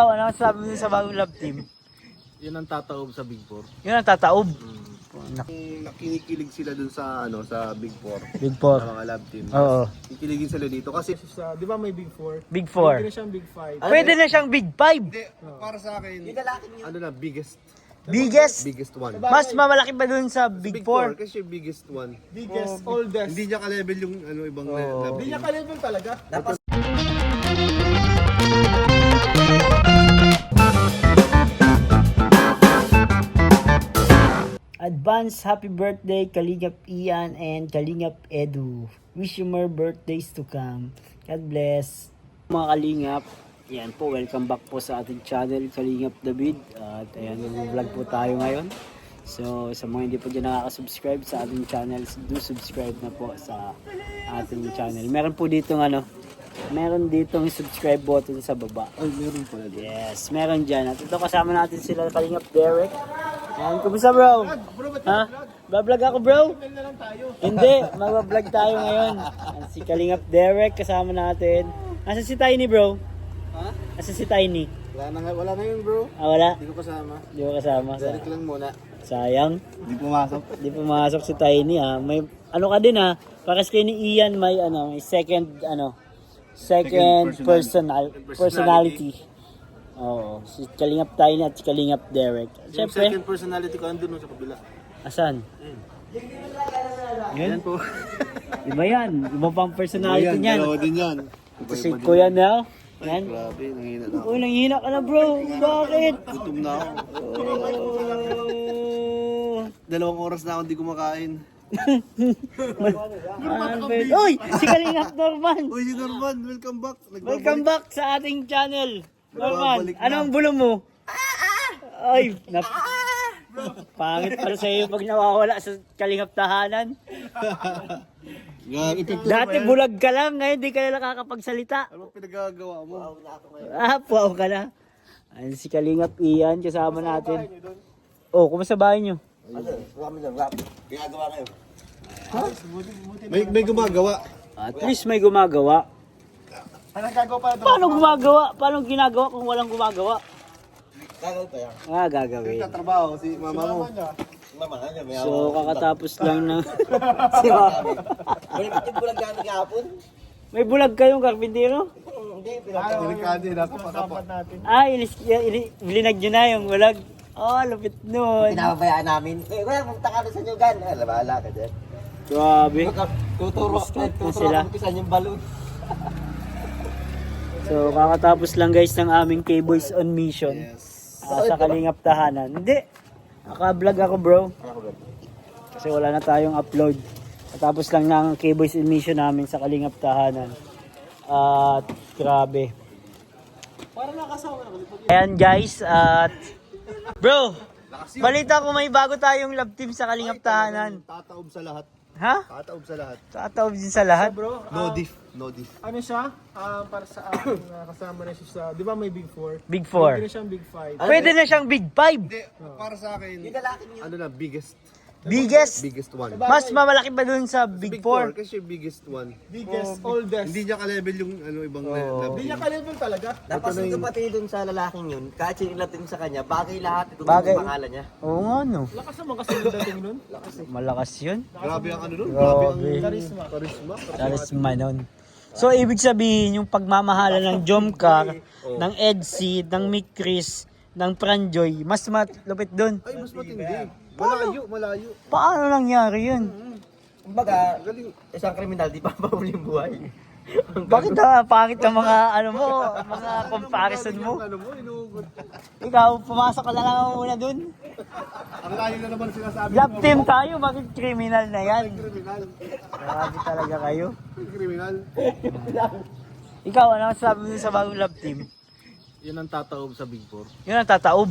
Ano sabi mo sa bagong love team? Yun ang tataob sa Big Four. Yun ang tataob. Nakinikilig sila dun sa sa Big Four. Big Four. Sa mga love team. Oo. Kikiligin sila dito kasi Di ba may Big Four? Big Four. Pwede na siyang Big Five. Pwede na siyang Big Five. hindi, para sa akin, ano na, biggest Biggest. one. Mas mamalaki pa dun sa Big Four. Kasi biggest one. Biggest, oldest. Hindi niya ka-level yung ibang love Hindi team. niya ka-level talaga. Advance happy birthday Kalingap Ian and Kalingap Edu. Wish you more birthdays to come. God bless. Mga Kalingap, yan po, welcome back po sa ating channel Kalingap David. At ayan, vlog po tayo ngayon. So sa mga hindi po dyan nakaka-subscribe sa ating channel, do subscribe na po sa ating channel. Meron po ditong meron ditong subscribe button sa baba. Ay, meron pala dito. Yes, meron dyan. At ito kasama natin sila Kalingap Derek. Yan, kumusta bro? Ha? Bablog ako bro? Hindi, magbablog tayo ngayon. Yan, si Kalingap Derek kasama natin. Nasaan si Tiny bro? Ha? Nasaan si Tiny? Wala na yun, bro. Ah, wala? Hindi ko kasama. Di ko kasama. Derek lang muna. Sayang. Hindi pumasok. Di pumasok si Tiny ha. May ano ka din ha. Pares kayo ni Ian may may second personality. Oo. Si Kalingap Tiny at si Kalingap Derek. Yung Siyempre, second personality ko andun sa kabila. asan? Yan po. Iba yan. Iba pang personality Ayan, niyan. dalawa din yan. Ito si Kuya Nel. Ay, Yan. grabe, nanghina na ako. Uy, nanghina ka na bro. Bakit? Gutom na ako. 2 oras na ako hindi kumakain. Uy, si Kalingap Norman. Uy, si Norman, welcome back. Welcome back sa ating channel. Norman, Nagbabalik na. anong bulong mo? Ay, pangit pala sa iyo pag nawawala sa Kalingap tahanan. Yan, epekto Dati bulag ka lang, ngayon di ka na nakakapagsalita. Ano pinagagawa mo? Puaw ka na. Ayun si Kalingap Ian, kasama natin. Oh, kumusta bahay nyo? May gumagawa. At least may gumagawa. Anong gagawa pa doon? Paano gumagawa? Paano ginagawa kung walang gumagawa? Gagawin pa yan. Gagawin. Nagtatrabaho si mama mo. Mama niya. So, kakatapos lang ng... si Mama. May bulag ka nag-aapon? May bulag kayong karpintero? Hindi, pinagkakadi na kapag natin. Linag nyo na yung bulag. Oh, lupit nun. Pinababayaan namin. Eh, kuya, punta ka na sa Nyugan. Bahala ka dyan. Grabe. Tuturo na sila. ako pisan yung balon. So, kakatapos lang guys ng aming K-Boys on Mission. Sa Kalingap Tahanan. Hindi. Naka-vlog ako bro. Kasi wala na tayong upload. Katapos lang ng K-Boys on Mission namin sa Kalingap Tahanan. At grabe. Ayan guys. At bro, balita ko may bago tayong love team sa Kalingap Tahanan. tataob sa lahat. Ha? Tataob sa lahat. Tataob din sa lahat. Bro, No diff. No diff. ano siya? Para sa akin, kasama na siya sa, di ba may Big Four? Big Four. Pwede na siyang Big Five. Pwede na siyang Big Five. Hindi, para sa akin, ano na, biggest Biggest. one. Mas mamalaki pa dun sa Big Four. Kasi biggest one. Biggest, oldest. Hindi niya ka-level yung ibang love Hindi team. niya ka-level talaga. Napasin ko pati dun sa lalaking yun. Kahit sinilatin sa kanya, bagay lahat itong Bagay. pangalan niya. Oo nga no. Lakas naman kasi yung dating nun. Malakas yun. Grabe ang ano nun. Grabe. Grabe ang Charisma. charisma. Charisma nun. So ibig sabihin yung pagmamahala ng Jomcar, ng Edsy, ng Mick Chris, ng Pranjoy, mas malupit dun. Ay, mas matindi. Malayo. Paano nangyari yun? Kumbaga, isang kriminal, di pa mahuli yung buhay. Bakit pangit ang mga mga comparison mo? Ano mo, inuugot. Ikaw, pumasok ka na lang muna dun. Ang layo na naman sinasabi. Love team tayo, bakit criminal na yan? Kriminal. Grabe talaga kayo. Kriminal. Ikaw, ano sabi mo sa bagong love team? Yun ang tataob sa Big Four. Yun ang tataob.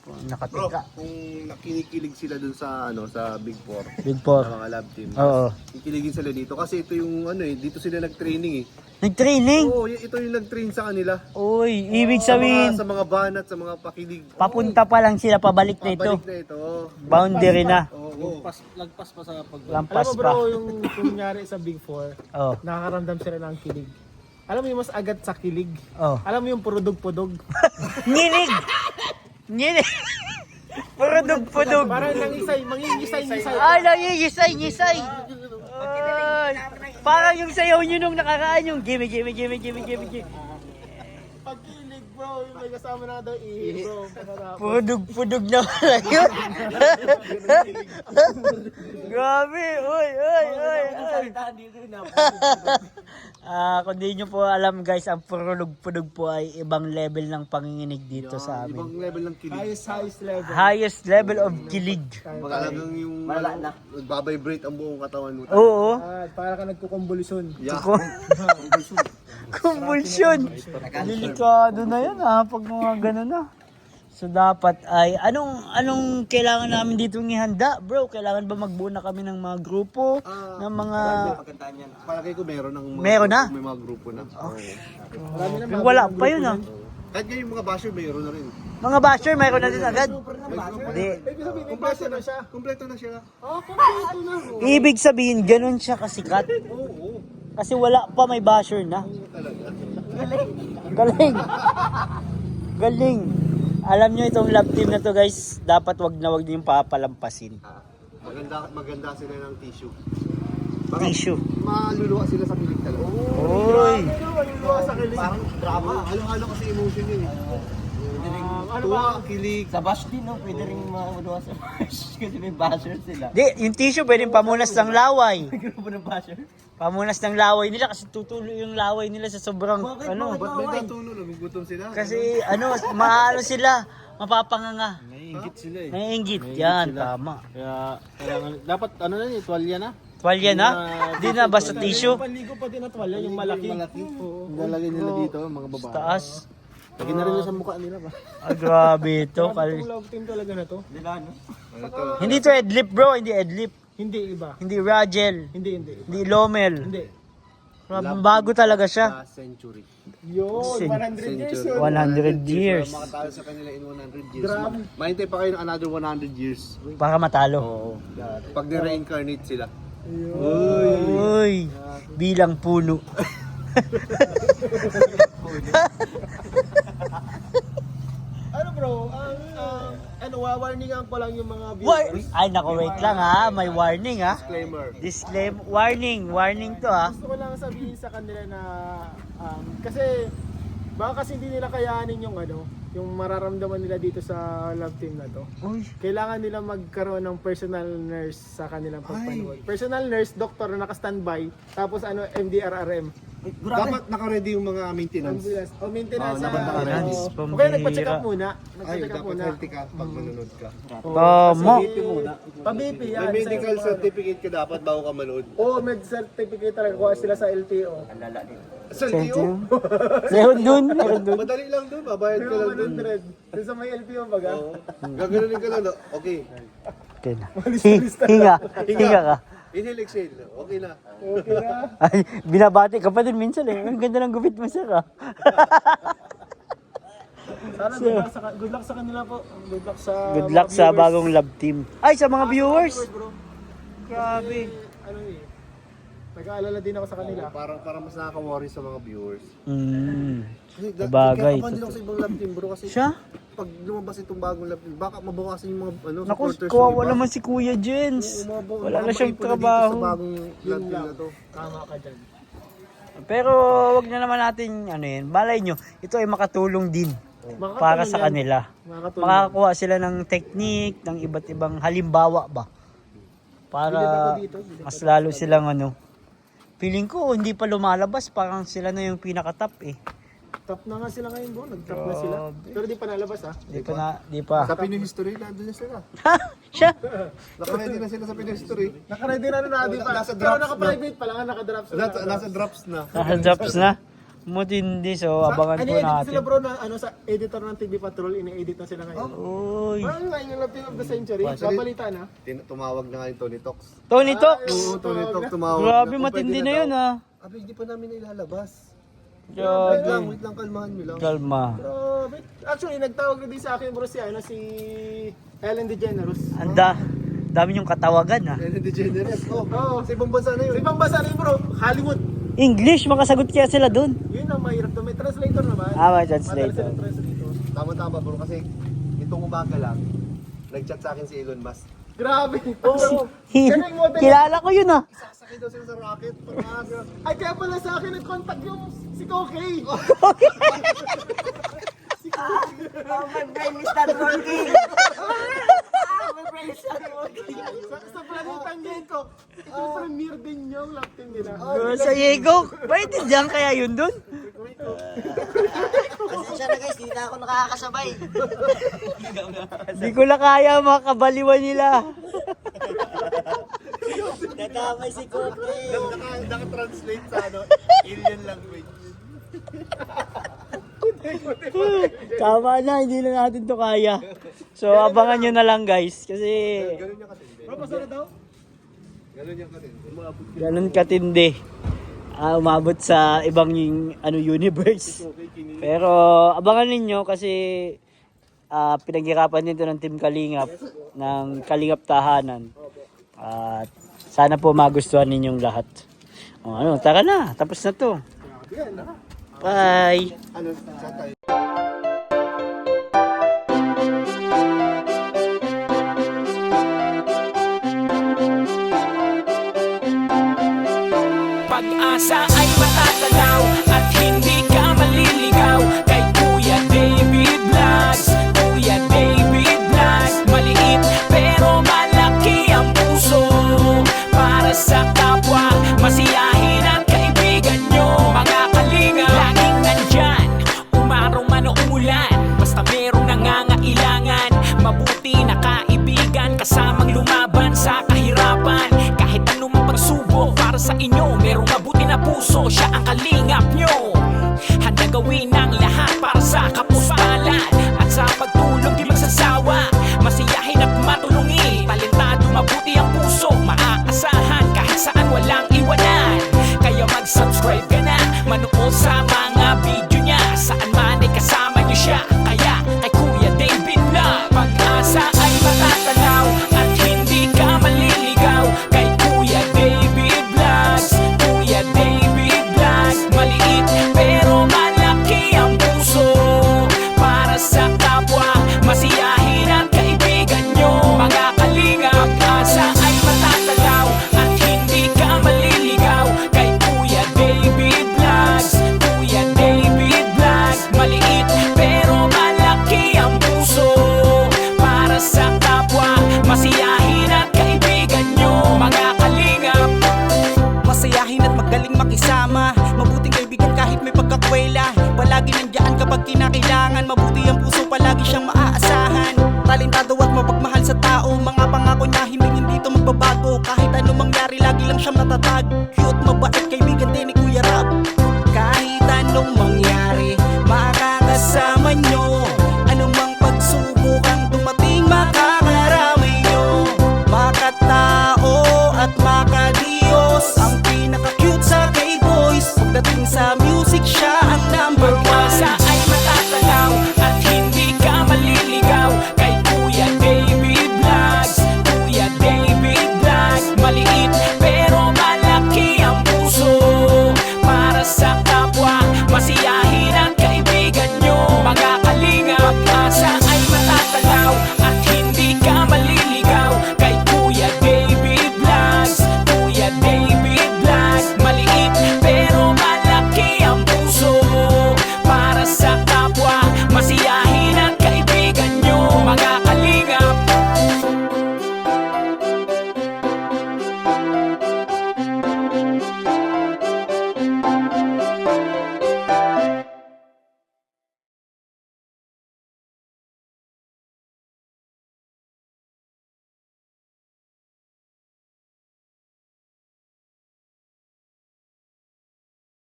Bro, Nakatika. kung nakinikilig sila dun sa sa Big Four, Big Four. sa mga love team. Oo. Kikiligin sila dito kasi ito yung dito sila nag-training eh. Nag-training? Oo, ito yung nag-train sa kanila. Uy, ibig sabihin, Sa mga banat, sa mga pakilig. papunta pa lang sila pabalik na ito. Pabalik na ito. Boundary na. Oo. Lagpas pa sa pag. Lampas Alam mo pa. bro, yung kunyari sa Big Four, Oh. nakakaramdam sila ng kilig. Alam mo yung mas agad sa kilig? Oh. Alam mo yung purudog-pudog? Nginig! Nginig! Purudog-pudog. Parang mangingisay-ngisay. Ay, nangingisay-ngisay. Ay, parang yung sayaw nyo nung nakaraan yung gimme. Pagkilig bro, yung may kasama na daw bro. Pagkatapos. Pudog-pudog na pala yun. Grabe, oy. Kung di nyo po alam guys, ang purulog-pudog po ay ibang level ng panginginig dito sa amin. Ibang level ng kilig. Highest level. Highest level of kilig. Talagang yung nagbabibrate ang buong katawan mo. Oo. Para ka nagkukumbulisyon. Yeah. Convulsion. Delikado na yan pag mga ganun na. So dapat ay, anong kailangan namin dito ihanda bro? Kailangan ba magbuo na kami ng mga grupo? Ng mga... Pagkantaan yan. Palagay ko meron ng mga Meron na? May mga grupo na. Marami na Kung wala pa yun Kahit ngayon yung mga basher meron na rin. Mga basher, mayroon na din agad. Hindi. Ibig sabihin, kumpleto na siya. Kompleto na siya. Kumpleto na. Ibig sabihin, ganun siya kasikat. Kasi wala pa may basher na. Galing. Alam nyo itong love team na to guys, dapat wag na wag nyo yung papalampasin. Maganda sila ng tissue. Tissue. Maluluwa sila sa kilig talaga. Oy. Sa kilig. Parang drama. Halo-halo kasi emotion yun eh. Ano ba? Tuwa, kilig. Sa bash din, no? Pwede rin makuha sa bash kasi may basher sila. Di, yung tissue pwedeng pamunas ng laway. Grupo ng basher. Pamunas ng laway nila kasi tutulo yung laway nila sa sobrang Bakit? Ba't may natulo? Nagugutom sila? kasi maano sila, mapapanganga. Naiingit sila eh. Naiingit. Yan, tama. Kaya kailangan, dapat ano na yun, tuwalya na. Tuwalya na? Di na basta tissue. Panligo pa din na tuwalya, yung malaki. Lalagay nila dito, mga Sa babae. taas. Lagyan na rin sa mukha nila ba? Grabe ito. Itong love team talaga na to. Nila, no? Hindi to Edlip bro, hindi Edlip. Hindi iba. Hindi Ragel. Hindi. Hindi Lomel. Hindi. Bago talaga siya. Last century. Yun, 100 years yun. 100 years. Makatalo sa kanila in 100 years. Grabe. Mahintay pa kayo ng another 100 years. Para matalo. Oo. Pag ni-reincarnate sila. Uy, bilang puno. Ano bro, warningan ko lang yung mga viewers. Ay nako, wait lang may warning Disclaimer. Warning to Gusto ko lang sabihin sa kanila na kasi baka kasi hindi nila kayanin yung mararamdaman nila dito sa love team na to. Uy, Kailangan nila magkaroon ng personal nurse sa kanilang pagpanood. Personal nurse, doktor na naka-standby, tapos MDRRM. Dapat naka-ready yung mga maintenance. Ambulance. O maintenance. maintenance, o pambihira. kaya nagpa-check up muna. Ay, Nagpa-check up dapat muna. healthy ka pag manonood ka. tama. Pa-BP yan. May medical certificate ka dapat bago ka manood. Oo, med certificate talaga. Kuha sila sa LTO. Sa LTO? Meron dun. Madali lang doon, babayad ka lang doon. 100. Dun sa may LTO baga. Gaganunin ka lang. Okay. Okay na. Hinga ka. Inhale, exhale. Okay na. Okay na. Ay, binabati ka pa din minsan Ang ganda ng gupit mo sir Sana good luck sa kanila po. Good luck sa Good luck mga sa viewers. bagong love team. Ay, sa mga viewers. Bro. Grabe. Ano nag-aalala din ako sa kanila. Parang mas nakaka-worry sa mga viewers. Kasi Sabagay. kaya din ako sa ibang love team bro kasi Siya? pag lumabas itong bagong love team, baka mabawasan yung mga Naku, supporters. kawawa naman si Kuya Jens. Wala na siyang trabaho. Sa bagong love team na to. Tama ka dyan. Pero wag na naman natin balay nyo, ito ay makatulong din para sa kanila. Makakatulong. Makakakuha sila ng technique, ng iba't ibang halimbawa ba. Para mas lalo silang feeling ko hindi pa lumalabas, parang sila na yung pinaka-top Top na nga sila ngayon bro. Nag-top na sila. Pero di pa nalabas Di pa. Sa Pinoy history, nandun na sila. Siya? Naka-ready na sila sa Pinoy history. Naka-ready na di pa. Nasa Pero drops naka-private pa lang. Naka-drops na. Nasa drops na. Naka-drops na. Mutindi, so abangan po Ini-edit sila natin. bro na sa editor ng TV Patrol. Ini-edit na sila ngayon. Uy. Parang nga yung love team of the century. Kapalitan na. Tumawag na nga yung Tony Talks. Tony Talks. Oo, Tony Talks tumawag. Grabe, na. matindi Pwede na yun Abi, hindi pa namin na ilalabas. Wait Grabe. lang, kalmahan nyo lang. Kalma. Grabe. Actually, nagtawag na din sa akin bro si Ellen DeGeneres. Dami yung katawagan Ellen DeGeneres. Oo, Oo. sa ibang bansa na yun. Sa ibang bansa na yun bro. Hollywood. English, makasagot kaya sila dun. Yun ang mahirap to. May translator naman. May translator. Madala silang translator. Tama-tama bro, kasi itong umaga lang, nag-chat sa akin si Elon Musk. Grabe. Oo. Yan ang model. Kilala ko yun ah. Sasakay daw sila sa rocket. Parang Ay, kaya pala sa akin nag-contact yung si Kokey. Oh, my brain is not working. My brain is not working. Sa planetang Gento, ito yung premiere din yung love team nila. Sa Diego, maintindihan kaya yun dun? Pasensya na guys, hindi na ako nakakasabay. Di ko na kaya mga kabaliwan nila. Nakamay si Koke. naka-translate sa alien language. Tama na, hindi na natin to kaya. So, abangan nyo na lang guys. Kasi, Ganun niya katindi. Bro, pasara daw? Ganun niya katindi. ganun katindi. Umabot sa ibang universe. Pero, abangan ninyo kasi pinaghirapan nito ng Team Kalingap, ng Kalingap Tahanan. At sana po magustuhan ninyong lahat. Tara na, tapos na to. Yan, ha? Bye! Ano, saan tayo? Pag-asa ay matatanaw at hindi ka maliligaw kay Kuya David Vlogs. Kuya David Vlogs, maliit pero malaki ang puso para sa kapwa, masiyahin at kaibigan nyo. Mga kalinga, laging nandyan, umaraw man o umulan, basta merong nangangailangan. Mabuti na kaibigan, kasamang lumaban sa kahirapan. Kahit anumang pagsubok para sa inyo, merong mabuti na puso, siya ang kalingap nyo. Handa gawin ang lahat para sa kapuspalad at sa pagtulong di magsasawa, masiyahin at matulungin. Talentado, mabuti ang puso, maaasahan kahit saan walang iwanan. Kaya mag-subscribe ka na, manood sa mga video niya, saan man ay kasama niyo siya. Kaya kay Kuya David Vlog, pag-asa ay matatanaw at hindi ka maliligaw kay Kuya David Vlogs. Kuya David Vlogs, maliit pero malaki ang puso para sa kapwa, masiyahin at kaibigan nyo. Mga kalinga, pag-asa ay matatanaw at hindi ka maliligaw kay Kuya David Vlogs. Kuya David Vlogs, maliit pero malaki ang puso para sa kapwa, masiyahin at kaibigan nyo. Mga kalingap, Masayahin at magaling makisama, mabuting kaibigan kahit may pagkakwela. Palagi nandiyan kapag kinakailangan, mabuti ang puso, palagi siyang maaasahan. Talentado at mapagmahal sa tao, mga pangako niya hindi to magbabago. Kahit ano mangyari, lagi lang siyang natatag. Cute, mabait